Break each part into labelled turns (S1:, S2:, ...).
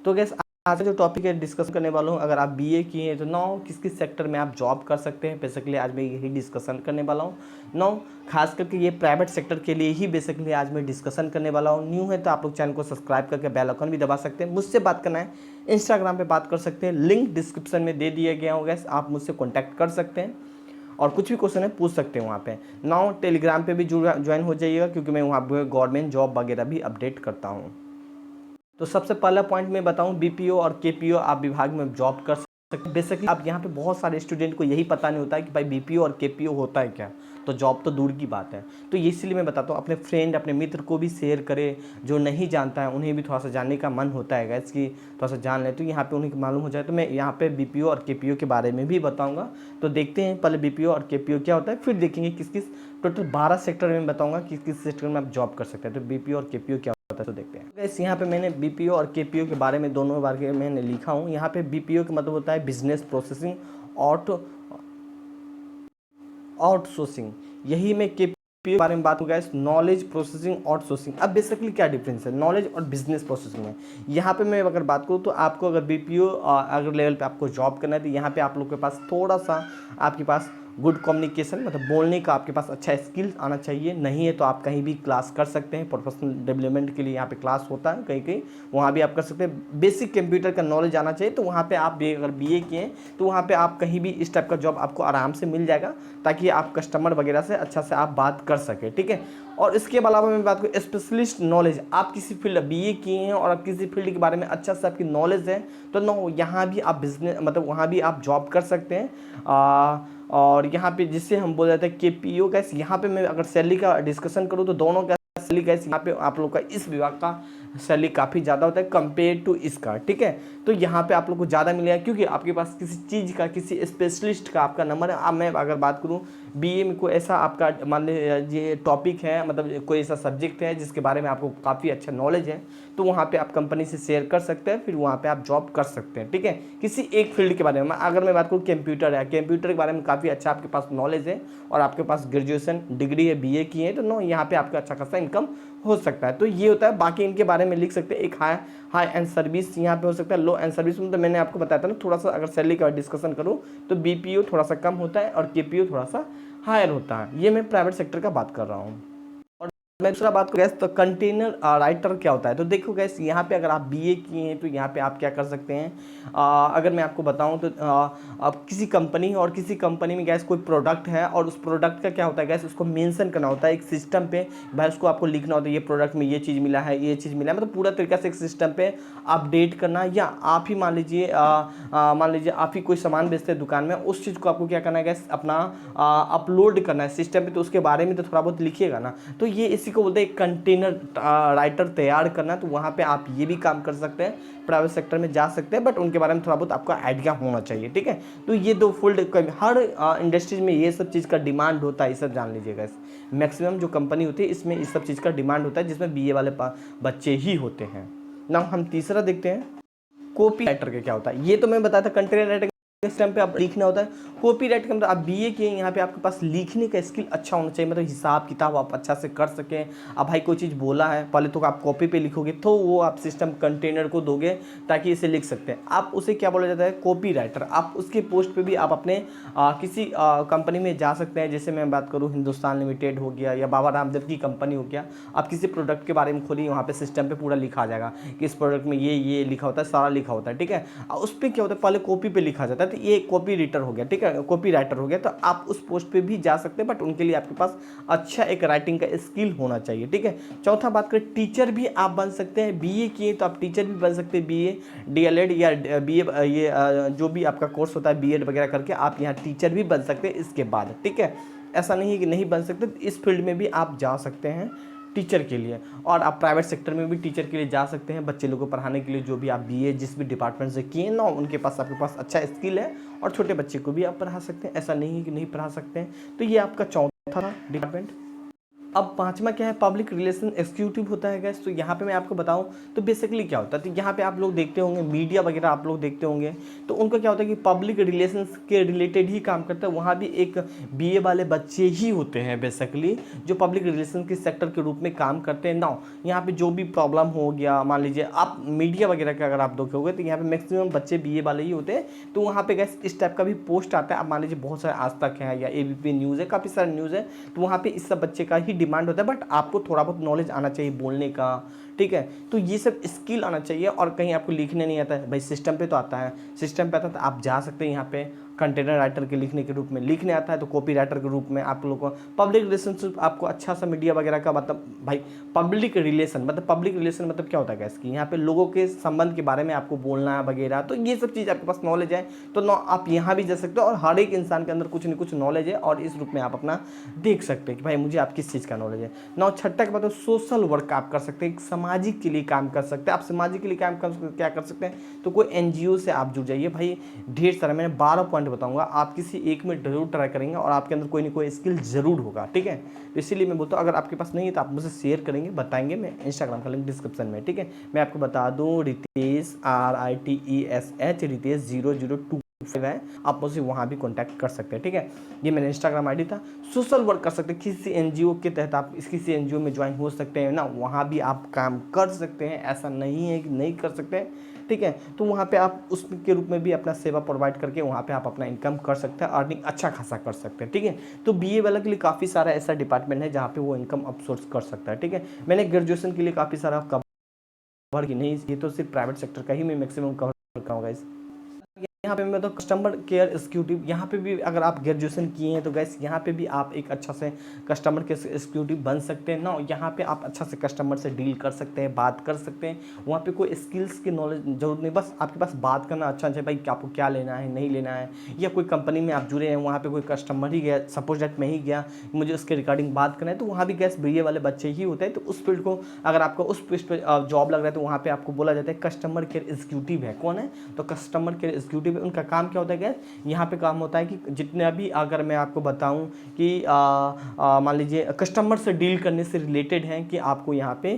S1: तो गैस आज का जो टॉपिक है डिस्कस करने वाला हूँ, अगर आप बीए किए हैं तो नौ किस किस सेक्टर में आप जॉब कर सकते हैं, बेसिकली आज मैं यही डिस्कशन करने वाला हूँ। नौ खास करके ये प्राइवेट सेक्टर के लिए ही बेसिकली आज मैं डिस्कशन करने वाला हूँ। न्यू है तो आप लोग चैनल को सब्सक्राइब करके बेल आइकन भी दबा सकते हैं। मुझसे बात करना है इंस्टाग्राम पे बात कर सकते हैं, लिंक डिस्क्रिप्शन में दे दिया गया होगा, आप मुझसे कॉन्टैक्ट कर सकते हैं और कुछ भी क्वेश्चन है पूछ सकते हैं वहाँ पे। नाउ टेलीग्राम पे भी ज्वाइन हो जाइएगा, क्योंकि मैं वहाँ पे गवर्नमेंट जॉब वगैरह भी अपडेट करता हूँ। तो सबसे पहला पॉइंट मैं बताऊं, बीपीओ और केपीओ आप विभाग में जॉब कर सकते हैं। बेसिकली आप यहाँ पे बहुत सारे स्टूडेंट को यही पता नहीं होता है कि भाई बीपीओ और केपीओ होता है क्या, तो जॉब तो दूर की बात है। तो इसलिए मैं बताता हूँ, अपने फ्रेंड अपने मित्र को भी शेयर करें, जो नहीं जानता है उन्हें भी थोड़ा सा जानने का मन होता है गैस कि थोड़ा सा जान लें, तो यहाँ पे उन्हें मालूम हो जाए। तो मैं यहाँ पे बीपीओ और केपीओ के बारे में भी बताऊँगा। तो देखते हैं पहले बीपीओ और केपीओ क्या होता है, फिर देखेंगे किस किस टोटल 12 सेक्टर में बताऊँगा किस किस सेक्टर में आप जॉब कर सकते हैं। तो बीपीओ और केपीओ क्या होता है तो देखते हैं। गाइस यहाँ पे मैंने बीपीओ और केपीओ के बारे में दोनों बारे में मैंने लिखा हूँ। यहाँ पे बीपीओ का मतलब होता है बिजनेस प्रोसेसिंग आउटसोर्सिंग, यही मैं केपीओ के बारे में बात हो गया नॉलेज प्रोसेसिंग आउटसोर्सिंग। अब बेसिकली क्या डिफरेंस है नॉलेज और बिजनेस प्रोसेसिंग में। यहाँ पे मैं अगर बात करूँ तो आपको अगर बीपीओ अगर लेवल पे आपको जॉब करना है तो यहाँ पे आप लोग के पास थोड़ा सा आपके पास गुड कम्युनिकेशन मतलब बोलने का आपके पास अच्छा स्किल्स आना चाहिए। नहीं है तो आप कहीं भी क्लास कर सकते हैं, प्रोफेशनल डेवलपमेंट के लिए यहाँ पे क्लास होता है कहीं कहीं, वहाँ भी आप कर सकते हैं। बेसिक कंप्यूटर का नॉलेज आना चाहिए, तो वहाँ पे आप भी अगर बीए किए हैं तो वहाँ पे आप कहीं भी इस टाइप का जॉब आपको आराम से मिल जाएगा, ताकि आप कस्टमर वगैरह से अच्छा से आप बात कर सकें, ठीक है। और इसके अलावा मैं बात करूँ स्पेशलिस्ट नॉलेज, आप किसी फील्ड बीए किए हैं और आप किसी फील्ड के बारे में अच्छा से आपकी नॉलेज है तो नो यहाँ भी आप बिजनेस मतलब वहाँ भी आप जॉब कर सकते हैं। और यहाँ पे जिससे हम बोल रहे थे केपीओ गैस, यहाँ पे मैं अगर सैलरी का डिस्कशन करूँ तो दोनों का सैलरी गैस यहाँ पे आप लोग का इस विभाग का सैलरी काफ़ी ज़्यादा होता है कंपेयर टू इसका, ठीक है। तो यहाँ पे आप लोग को ज़्यादा मिलेगा क्योंकि आपके पास किसी चीज़ का किसी स्पेशलिस्ट का आपका नंबर है। अब मैं अगर बात करूँ बीए में कोई ऐसा आपका मान लीजिए टॉपिक है, मतलब कोई ऐसा सब्जेक्ट है जिसके बारे में आपको काफ़ी अच्छा नॉलेज है, तो वहाँ पे आप कंपनी से शेयर कर सकते हैं, फिर वहाँ पे आप जॉब कर सकते हैं, ठीक है। किसी एक फील्ड के बारे में अगर मैं बात करूँ कंप्यूटर है, कंप्यूटर के बारे में काफ़ी अच्छा आपके पास नॉलेज है और आपके पास ग्रेजुएशन डिग्री है बीए की है, तो नो यहाँ पे आपका अच्छा खासा इनकम हो सकता है। तो ये होता है, बाकी इनके बारे में लिख सकते हैं। एक हाई एंड सर्विस यहाँ पे हो सकता है, लो एंड सर्विस में तो मैंने आपको बताया था ना, थोड़ा सा अगर सैलरी का डिस्कशन करूँ तो बीपीओ थोड़ा सा कम होता है और केपीओ थोड़ा सा हायर होता है। ये मैं प्राइवेट सेक्टर का बात कर रहा हूँ। मैं दूसरा बात करूँ गैस तो कंटेनर राइटर क्या होता है, तो देखो गैस यहाँ पे अगर आप बीए किए हैं तो यहाँ पे आप क्या कर सकते हैं। अगर मैं आपको बताऊँ तो अब किसी कंपनी और किसी कंपनी में गैस कोई प्रोडक्ट है और उस प्रोडक्ट का क्या होता है गैस, उसको मेंशन करना होता है एक सिस्टम पे, भाई उसको आपको लिखना होता है ये प्रोडक्ट में ये चीज़ मिला है, ये चीज़ मिला है, मतलब पूरा तरीका से एक सिस्टम पे अपडेट करना। या आप ही मान लीजिए आप ही कोई सामान बेचते हैं दुकान में, उस चीज़ को आपको क्या करना है गैस अपना अपलोड करना है सिस्टम पे, तो उसके बारे में तो थोड़ा बहुत लिखिएगा ना। तो ये इसी को बोलते हैं कंटेनर राइटर तैयार करना। तो वहाँ पे आप ये भी काम कर सकते हैं, प्राइवेट सेक्टर में जा सकते हैं, बट उनके बारे में थोड़ा बहुत आपका आइडिया होना चाहिए, ठीक है। तो ये दो फील्ड हर इंडस्ट्रीज में ये सब चीज़ का डिमांड होता है, ये सब जान लीजिएगा। मैक्सिमम जो कंपनी होती है इसमें इस सब चीज़ का डिमांड होता है, जिसमें बीए वाले बच्चे ही होते हैं ना। हम तीसरा देखते हैं कॉपी राइटर का क्या होता है। ये तो मैं बताया था कंटेनर राइटर इस टाइम पे आप लिखना होता है। कॉपीराइट का मतलब आप बीए किए यहाँ पे आपके पास लिखने का स्किल अच्छा होना चाहिए, मतलब हिसाब किताब आप अच्छा से कर सकें। अब भाई कोई चीज़ बोला है पहले तो आप कॉपी पे लिखोगे तो वो आप सिस्टम कंटेनर को दोगे ताकि इसे लिख सकते हैं। आप उसे क्या बोला जाता है कॉपीराइटर। आप उसके पोस्ट पे भी आप अपने किसी कंपनी में जा सकते हैं। जैसे मैं बात करूँ हिंदुस्तान लिमिटेड हो गया या बाबा रामदेव की कंपनी हो गया, आप किसी प्रोडक्ट के बारे में खोलिए, वहाँ पे सिस्टम पे पूरा लिखा आ जाएगा कि इस प्रोडक्ट में ये लिखा होता है, सारा लिखा होता है, ठीक है। उस पर क्या होता है पहले कॉपी पे लिखा जाता है, तो ये कॉपी राइटर हो गया, ठीक है, कॉपी राइटर हो गया। तो आप उस पोस्ट पे भी जा सकते हैं, बट उनके लिए आपके पास अच्छा एक राइटिंग का स्किल होना चाहिए, ठीक है। चौथा बात करें टीचर भी आप बन सकते हैं, बीए किए तो आप टीचर भी बन सकते हैं, बीए डीएलएड या बीए ये जो भी आपका कोर्स होता है बीएड वगैरह करके आप यहाँ टीचर भी बन सकते हैं इसके बाद, ठीक है। ऐसा नहीं है कि नहीं बन सकते, इस फील्ड में भी आप जा सकते हैं टीचर के लिए। और आप प्राइवेट सेक्टर में भी टीचर के लिए जा सकते हैं, बच्चे लोगों को पढ़ाने के लिए, जो भी आप बीए जिस भी डिपार्टमेंट से किए ना उनके पास आपके पास अच्छा स्किल है, और छोटे बच्चे को भी आप पढ़ा सकते हैं, ऐसा नहीं है कि नहीं पढ़ा सकते हैं। तो ये आपका चौथा डिपार्टमेंट। अब पांचवा क्या है, पब्लिक रिलेशन एग्जीक्यूटिव होता है गैस। तो यहाँ पे मैं आपको बताऊँ तो बेसिकली क्या होता है, तो यहाँ पे आप लोग देखते होंगे मीडिया वगैरह आप लोग देखते होंगे, तो उनका क्या होता है कि पब्लिक रिलेशंस के रिलेटेड ही काम करता है। वहाँ भी एक बीए वाले बच्चे ही होते हैं बेसिकली जो पब्लिक रिलेशन के सेक्टर के रूप में काम करते हैं। नाउ यहाँ पे जो भी प्रॉब्लम हो गया, मान लीजिए आप मीडिया वगैरह का अगर आप देखोगे तो यहाँ पे मैक्सिमम बच्चे बीए वाले ही होते हैं। तो वहाँ पे गैस इस टाइप का भी पोस्ट आता है। आप मान लीजिए बहुत सारे आज तक है या एबीपी न्यूज़ है, काफ़ी सारे न्यूज़ है, तो वहाँ पे इस सब बच्चे का ही डिमांड होता है। बट आपको थोड़ा बहुत नॉलेज आना चाहिए बोलने का, ठीक है। तो ये सब स्किल आना चाहिए। और कहीं आपको लिखने नहीं आता है भाई, सिस्टम पे तो आता है, सिस्टम पे आता है तो आप जा सकते हैं यहाँ पे कंटेनर राइटर के लिखने के रूप में लिखने आता है, तो कॉपी राइटर के रूप में आप लोगों को पब्लिक रिलेशनशिप आपको अच्छा सा मीडिया वगैरह का मतलब भाई पब्लिक रिलेशन मतलब क्या होता है इसकी, यहाँ पे लोगों के संबंध के बारे में आपको बोलना है वगैरह। तो ये सब चीज़ आपके पास नॉलेज है तो आप यहाँ भी जा सकते हो। और हर एक इंसान के अंदर कुछ न कुछ नॉलेज है और इस रूप में आप अपना देख सकते हैं कि भाई मुझे आप किस चीज़ का नॉलेज है। नौ छठा के बाद सोशल वर्क आप कर सकते हैं, सामाजिक के लिए काम कर सकते हैं। आप सामाजिक के लिए काम क्या कर सकते हैं, तो कोई एनजीओ से आप जुड़ जाइए भाई। ढेर सारा मैंने 12 पॉइंट बताऊंगा, आप किसी एक में जरूर ट्राई करेंगे और आपके अंदर कोई ना कोई स्किल जरूर होगा, ठीक है। तो इसीलिए मैं बोलता हूँ अगर आपके पास नहीं है तो आप मुझसे शेयर करेंगे, बताएंगे। मैं इंस्टाग्राम का लिंक डिस्क्रिप्शन में, ठीक है। मैं आपको बता दूँ रितेश RITESH रितेश 002 है, आप मुझसे वहाँ भी कांटेक्ट कर सकते हैं, ठीक है। ये मेरा इंस्टाग्राम आईडी था। सोशल वर्क कर सकते हैं किसी एनजीओ के तहत, आप किसी एनजीओ में ज्वाइन हो सकते हैं ना, वहाँ भी आप काम कर सकते हैं, ऐसा नहीं है कि नहीं कर सकते हैं, ठीक है। तो वहाँ पे आप उसके रूप में भी अपना सेवा प्रोवाइड करके वहाँ पे आप अपना इनकम कर सकते हैं, अर्निंग अच्छा खासा कर सकते हैं, ठीक है। तो बीए वाले के लिए काफ़ी सारा ऐसा डिपार्टमेंट है जहाँ पे वो इनकम अपसोर्स कर सकता है, ठीक है। मैंने ग्रेजुएशन के लिए काफ़ी सारा कवर की, नहीं ये तो सिर्फ प्राइवेट सेक्टर का ही मैं मैक्सिमम कवर करता हूँ गाइस। यहाँ पे मैं तो कस्टमर केयर एग्जीक्यूटिव, यहाँ पे भी अगर आप ग्रेजुएशन किए हैं तो गैस यहाँ पे भी आप एक अच्छा से कस्टमर केयर एग्जीक्यूटिव बन सकते हैं ना। यहाँ पे आप अच्छा से कस्टमर से डील कर सकते हैं, बात कर सकते हैं। वहाँ पे कोई स्किल्स की नॉलेज जरूरत नहीं, बस आपके पास बात करना अच्छा है भाई, आपको क्या लेना है नहीं लेना है। या कोई कंपनी में आप जुड़े हैं, वहाँ पर कोई कस्टमर ही गया, सपोज डेट में ही गया, मुझे उसके रिगार्डिंग बात करना है, तो वहाँ भी गैस बीए वाले बच्चे ही होते हैं। तो उस फील्ड को अगर आपको उस फील्ड पर जॉब लग रहा है तो वहाँ पर आपको बोला जाता है कस्टमर केयर एग्जीक्यूटिव है। कौन है, तो कस्टमर केयर एग्जीक्यूटिव। उनका काम क्या होता है गैस, यहाँ पे काम होता है कि जितने भी, अगर मैं आपको बताऊं कि मान लीजिए कस्टमर से डील करने से रिलेटेड हैं कि आपको यहाँ पे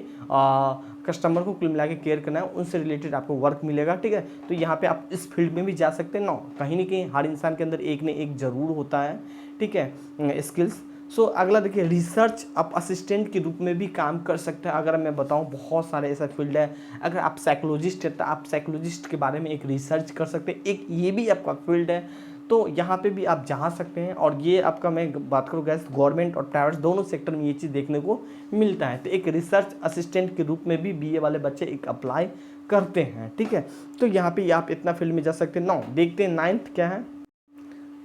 S1: कस्टमर को कुल मिला के केयर करना है, उनसे रिलेटेड आपको वर्क मिलेगा, ठीक है। तो यहाँ पे आप इस फील्ड में भी जा सकते हैं ना। कहीं ना कहीं हर इंसान के अंदर एक न एक जरूर होता है, ठीक है, स्किल्स। सो अगला देखिए, रिसर्च आप असिस्टेंट के रूप में भी काम कर सकते हैं। अगर मैं बताऊं बहुत सारे ऐसा फील्ड है। अगर आप साइकोलॉजिस्ट है तो आप साइकोलॉजिस्ट के बारे में एक रिसर्च कर सकते हैं, एक ये भी आपका फील्ड है। तो यहाँ पे भी आप जा सकते हैं। और ये आपका, मैं बात करूँ गैस, गवर्नमेंट और प्राइवेट दोनों सेक्टर में ये चीज़ देखने को मिलता है। तो एक रिसर्च असिस्टेंट के रूप में भी बीए वाले बच्चे एक अप्लाई करते हैं, ठीक है। तो यहाँ पे आप इतना फील्ड में जा सकते हैं। 9 देखते हैं, 9th क्या है,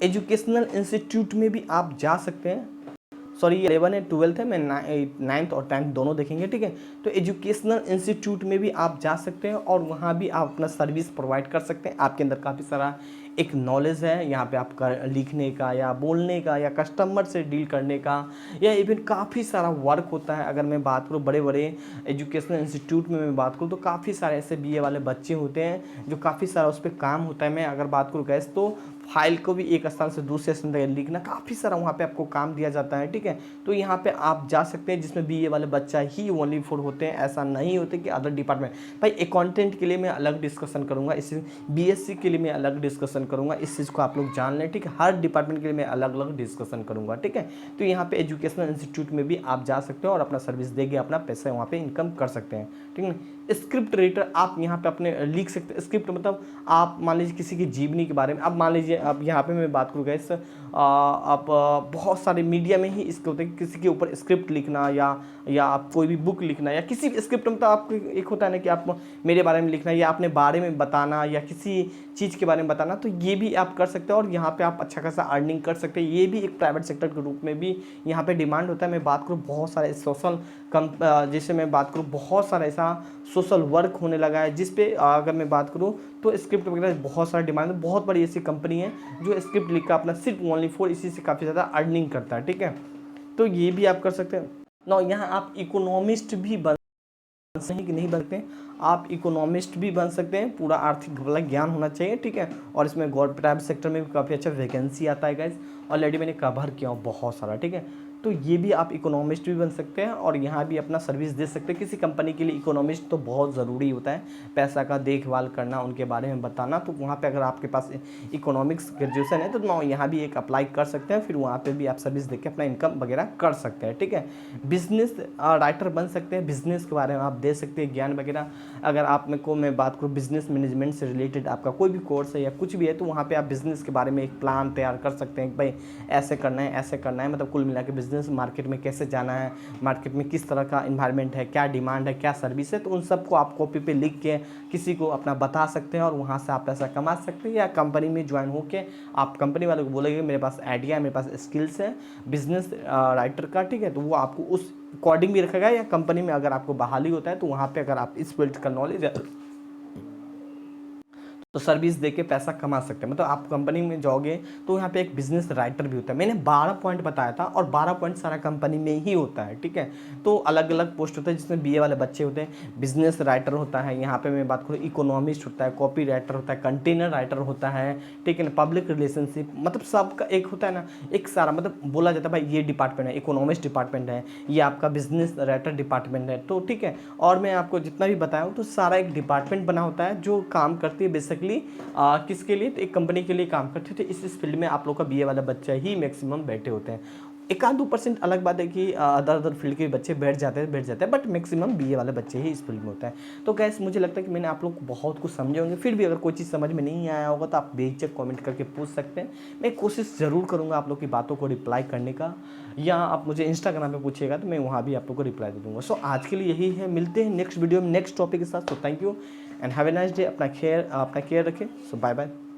S1: एजुकेशनल इंस्टीट्यूट में भी आप जा सकते हैं। सॉरी, 11 है 12th है, मैं 9th और 10th दोनों देखेंगे, ठीक है। तो एजुकेशनल इंस्टीट्यूट में भी आप जा सकते हैं और वहाँ भी आप अपना सर्विस प्रोवाइड कर सकते हैं। आपके अंदर काफ़ी सारा एक नॉलेज है यहाँ पे आपका लिखने का या बोलने का या कस्टमर से डील करने का, या इवन काफ़ी सारा वर्क होता है। अगर मैं बात करूँ बड़े बड़े एजुकेशनल इंस्टीट्यूट में मैं बात करूँ तो काफ़ी सारे ऐसे बीए वाले बच्चे होते हैं जो काफ़ी सारा उस पर काम होता है। मैं अगर बात करूँ गैस, तो फाइल को भी एक स्थान से दूसरे स्थान तक लिखना, काफ़ी सारा वहाँ पे आपको काम दिया जाता है, ठीक है। तो यहाँ पे आप जा सकते हैं, जिसमें बीए वाले बच्चा ही ओनली फॉर होते हैं। ऐसा नहीं होते कि अदर डिपार्टमेंट, भाई अकाउंटेंट के लिए मैं अलग डिस्कशन करूँगा, इस बीएससी के लिए मैं अलग डिस्कशन करूँगा, इस चीज़ को आप लोग जान लें, ठीक है। हर डिपार्टमेंट के लिए मैं अलग अलग डिस्कशन करूँगा, ठीक है। तो यहाँ पे एजुकेशनल इंस्टीट्यूट में भी आप जा सकते हो और अपना सर्विस देके अपना पैसा वहाँ पे इनकम कर सकते हैं, ठीक है। स्क्रिप्ट राइटर आप यहाँ पे अपने लिख सकते हैं। स्क्रिप्ट मतलब आप मान लीजिए किसी की जीवनी के बारे में, अब मान लीजिए अब यहाँ पे मैं बात करूँ गैस, आप बहुत सारे मीडिया में ही इसके होते हैं, किसी के ऊपर स्क्रिप्ट लिखना या आप कोई भी बुक लिखना, या किसी स्क्रिप्ट में तो आपको एक होता है ना कि आप मेरे बारे में लिखना या अपने बारे में बताना या किसी चीज़ के बारे में बताना, तो ये भी आप कर सकते हैं और यहाँ पे आप अच्छा खासा अर्निंग कर सकते हैं। ये भी एक प्राइवेट सेक्टर के रूप में भी यहाँ पे डिमांड होता है। मैं बात करूँ बहुत सारे सोशल जैसे मैं बात करूँ बहुत सारा ऐसा सोशल वर्क होने लगा है, जिस पे अगर मैं बात करूँ तो स्क्रिप्ट वगैरह बहुत सारा डिमांड है। बहुत बड़ी ऐसी कंपनी है जो स्क्रिप्ट लिख कर अपना सिर्फ ओनली फॉर इसी से काफ़ी ज़्यादा अर्निंग करता है, ठीक है। तो ये भी आप कर सकते हैं। ना यहाँ आप इकोनॉमिस्ट भी बन सकते हैं कि नहीं बनते हैं, आप इकोनॉमिस्ट भी बन सकते हैं। पूरा आर्थिक वाला ज्ञान होना चाहिए, ठीक है। और इसमें गवर्नमेंट प्राइवेट सेक्टर में भी काफ़ी अच्छा वैकेंसी आता है गाइस, ऑलरेडी मैंने कवर किया हूँ बहुत सारा, ठीक है। तो ये भी आप इकोनॉमिस्ट भी बन सकते हैं और यहाँ भी अपना सर्विस दे सकते हैं। किसी कंपनी के लिए इकोनॉमिस्ट तो बहुत ज़रूरी होता है, पैसा का देखभाल करना, उनके बारे में बताना। तो वहाँ पे अगर आपके पास इकोनॉमिक्स ग्रेजुएशन है तो यहाँ भी एक अप्लाई कर सकते हैं, फिर वहाँ पे भी आप सर्विस देके अपना इनकम वगैरह कर सकते हैं, ठीक है। बिजनेस राइटर बन सकते हैं, बिजनेस के बारे में आप दे सकते हैं ज्ञान वगैरह। अगर आप में को मैं बात करूँ बिजनेस मैनेजमेंट से रिलेटेड आपका कोई भी कोर्स है या कुछ भी है, तो वहाँ पे आप बिजनेस के बारे में एक प्लान तैयार कर सकते हैं कि भाई ऐसे करना है, ऐसे करना है, मतलब कुल मिला के बिजनेस मार्केट में कैसे जाना है, मार्केट में किस तरह का इन्वायरमेंट है, क्या डिमांड है, क्या सर्विस है। तो उन सबको आप कॉपी पे लिख के किसी को अपना बता सकते हैं और वहाँ से आप पैसा कमा सकते हैं। या कंपनी में ज्वाइन होकर आप कंपनी वाले को बोलेंगे मेरे पास आइडिया है, मेरे पास स्किल्स है बिजनेस राइटर का, ठीक है, तो वो आपको उस अकॉर्डिंग भी रखेगा। या कंपनी में अगर आपको बहाली होता है तो वहाँ पे अगर आप इस फील्ड का नॉलेज है तो सर्विस देके पैसा कमा सकते हैं। मतलब आप कंपनी में जाओगे तो यहाँ पे एक बिजनेस राइटर भी होता है। मैंने 12 पॉइंट बताया था और 12 पॉइंट सारा कंपनी में ही होता है, ठीक है। तो अलग अलग पोस्ट होता है जिसमें बीए वाले बच्चे होते हैं, बिजनेस राइटर होता है, यहाँ पे मैं बात करूँ इकोनॉमिस्ट होता है, कॉपी राइटर होता है, कंटेनर राइटर होता है, ठीक है ना, पब्लिक रिलेशनशिप, मतलब सबका एक होता है ना, एक सारा मतलब बोला जाता है भाई ये डिपार्टमेंट है, इकोनॉमिस्ट डिपार्टमेंट है, ये आपका बिजनेस राइटर डिपार्टमेंट है, तो ठीक है। और मैं आपको जितना भी बताया हूँ तो सारा एक डिपार्टमेंट बना होता है जो काम करती है बेसिकली किसके लिए, तो एक कंपनी के लिए काम करते थे। इस फील्ड में आप लोग का बीए वाला बच्चा ही मैक्सिमम बैठे होते हैं। 1-2% अलग बात है कि अदर फील्ड के बच्चे बैठ जाते हैं, बट मैक्सिमम बीए वाले बच्चे ही इस फील्ड में होता है। तो गैस मुझे लगता है कि मैंने आप लोग को बहुत कुछ समझे होंगे। फिर भी अगर कोई चीज़ समझ में नहीं आया होगा तो आप बेझिझक कमेंट करके पूछ सकते हैं। मैं कोशिश ज़रूर करूँगा आप लोग की बातों को रिप्लाई करने का, या आप मुझे इंस्टाग्राम पे पूछिएगा तो मैं वहाँ भी आप लोग को रिप्लाई दे दूँगा। सो आज के लिए यही है, मिलते हैं नेक्स्ट वीडियो में नेक्स्ट टॉपिक के साथ। So thank you and have a nice day. अपना केयर रखें। सो बाय बाय।